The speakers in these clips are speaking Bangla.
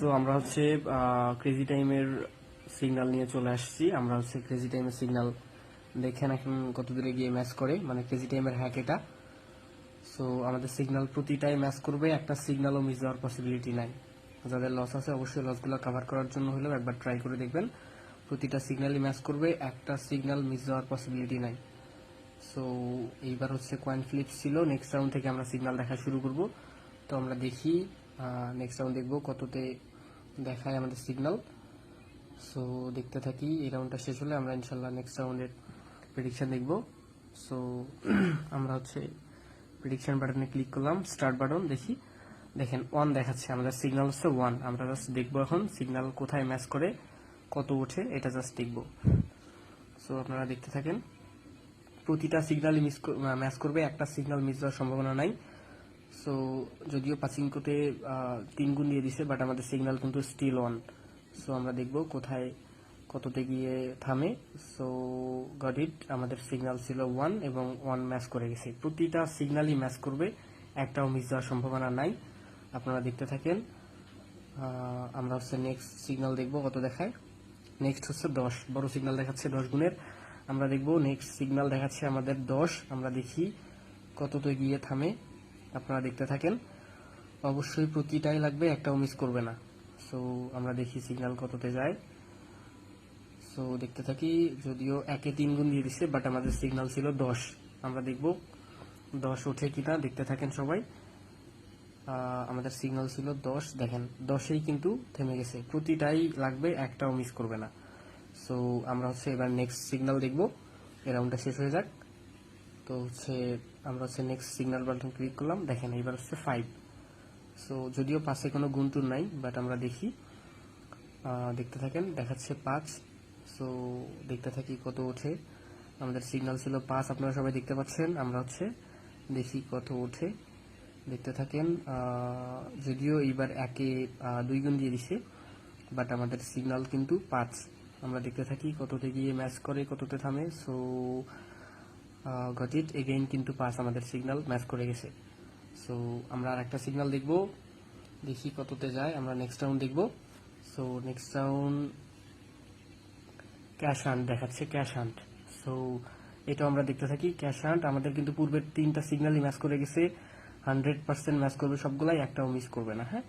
সো আমরা হচ্ছে ক্রেজি টাইমের সিগন্যাল নিয়ে চলে আসছি। আমরা হচ্ছে ক্রেজি টাইমের সিগন্যাল দেখেন এখন কত দূরে গিয়ে ম্যাচ করে, মানে ক্রেজি টাইমের হ্যাক এটা। সো আমাদের সিগন্যাল প্রতিটাই ম্যাচ করবে, একটা সিগন্যালও মিস যাওয়ার পসিবিলিটি নাই। যাদের লস আছে অবশ্যই লসগুলো কভার করার জন্য হলেও একবার ট্রাই করে দেখবেন। প্রতিটা সিগন্যালই ম্যাচ করবে, একটা সিগন্যাল মিস যাওয়ার পসিবিলিটি নাই। সো এইবার হচ্ছে কয়েন ফ্লিপস ছিল, নেক্সট রাউন্ড থেকে আমরা সিগন্যাল দেখা শুরু করব। তো আমরা দেখি নেক্সট রাউন্ড দেখব কততে দেখায় আমাদের সিগন্যাল। সো দেখতে থাকি, এই রাউন্ডটা শেষ হলে আমরা ইনশাল্লাহ নেক্সট রাউন্ডের প্রেডিকশন দেখব। সো আমরা হচ্ছে প্রেডিকশন বাটনে ক্লিক করলাম, স্টার্ট বাটন, দেখি দেখেন 1 দেখাচ্ছে, আমাদের সিগন্যাল হচ্ছে 1। আমরা জাস্ট দেখবো এখন সিগন্যাল কোথায় ম্যাচ করে কত ওঠে, এটা জাস্ট দেখবো। সো আপনারা দেখতে থাকেন, প্রতিটা সিগন্যালই ম্যাচ করবে, একটা সিগন্যাল মিস যাওয়ার সম্ভাবনা নাই। সো যদিও পাচিংকোতে 3 গুণ দিয়ে দিছে, বাট আমাদের সিগন্যাল কিন্তু স্টিল 1। সো আমরা দেখব কোথায় কততে গিয়ে থামে। সো গট ইট, আমাদের সিগন্যাল ছিল 1 এবং 1 ম্যাচ করে গেছে। প্রতিটা সিগন্যালই ম্যাচ করবে, একটাও মিস যাওয়ার সম্ভাবনা নাই। আপনারা দেখতে থাকেন। আমরা হচ্ছে নেক্সট সিগন্যাল দেখব কত দেখায়। নেক্সট হচ্ছে 10, বড় সিগন্যাল দেখাচ্ছে 10 গুণের। আমরা দেখব নেক্সট সিগন্যাল দেখাচ্ছে আমাদের 10, আমরা দেখি কততে গিয়ে থামে। আপনারা দেখতে থাকেন, অবশ্যই প্রতিটাই লাগবে, একটাও মিস করবে না। সো আমরা দেখি সিগন্যাল কততে যায়। সো দেখতে থাকি, যদিও 1-এ 3 গুণ দিয়ে দিচ্ছে, বাট আমাদের সিগন্যাল ছিল 10। আমরা দেখব 10 ওঠে কিনা, দেখতে থাকেন সবাই। আমাদের সিগন্যাল ছিল 10, দেখেন 10এই কিন্তু থেমে গেছে, প্রতিটাই লাগবে, একটাও মিস করবে না। সো আমরা হচ্ছে এবার নেক্সট সিগন্যাল দেখব, এই রাউন্ডটা শেষ হয়ে যাক। তো হচ্ছে আমরা হচ্ছে নেক্সট সিগন্যাল বাটন ক্লিক করলাম, দেখেন এবার হচ্ছে 5। সো যদিও 5-এ কোনো গুণটুন নাই, বাট আমরা দেখি, দেখতে থাকেন, দেখাচ্ছে 5। সো দেখতে থাকি কত ওঠে। আমাদের সিগন্যাল ছিল 5, আপনারা সবাই দেখতে পাচ্ছেন। আমরা হচ্ছে দেখি কত ওঠে, দেখতে থাকেন। যদিও এইবার 1-এ 2 গুণ দিয়ে দিছে, বাট আমাদের সিগন্যাল কিন্তু 5। আমরা দেখতে থাকি কততে গিয়ে ম্যাচ করে কততে থামে। সো গট ইট, এগেইন কিন্তু 5 আমাদের সিগন্যাল ম্যাচ করে গেছে। সো আমরা আর একটা সিগন্যাল দেখব, দেখি কততে যায়। আমরা নেক্সট রাউন্ড দেখব। So next round cash hunt দেখাচ্ছে, ক্যাশ হান্ট। সো এটা আমরা দেখতে থাকি, ক্যাশ হান্ট আমাদের কিন্তু পূর্বের 3টা সিগন্যালই ম্যাচ করে গেছে, 100% ম্যাচ করবে সবগুলাই, একটাও মিস করবে না। হ্যাঁ,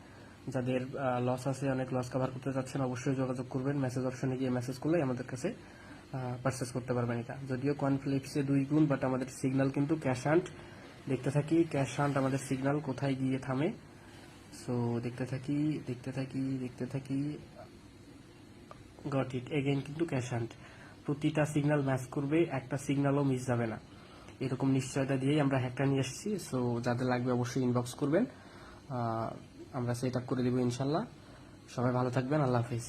যাদের লস আছে, অনেক লস কভার করতে যাচ্ছেন, অবশ্যই যোগাযোগ করবেন। মেসেজ অপশনে গিয়ে মেসেজ করলে আমাদের কাছে পারচেস করতে পারবেন এটা। যদিও কয়েন ফ্লিপসে 2 গুণ, বাট আমাদের সিগন্যাল কিন্তু ক্যাশ হান্ট। দেখতে থাকি ক্যাশ হান্ট আমাদের সিগন্যাল কোথায় গিয়ে থামে। সো দেখতে থাকি দেখতে থাকি দেখতে থাকি, গট ইট, এগেইন কিন্তু ক্যাশ হান্ট। প্রতিটা সিগন্যাল ম্যাচ করবে, একটা সিগন্যালও মিস যাবে না, এরকম নিশ্চয়তা দিয়েই আমরা হ্যাকটা নিয়ে এসেছি। সো যাদের লাগবে অবশ্যই ইনবক্স করবেন, আমরা সেট আপ করে দেবো ইনশাল্লাহ। সবাই ভালো থাকবেন, আল্লাহ হাফিজ।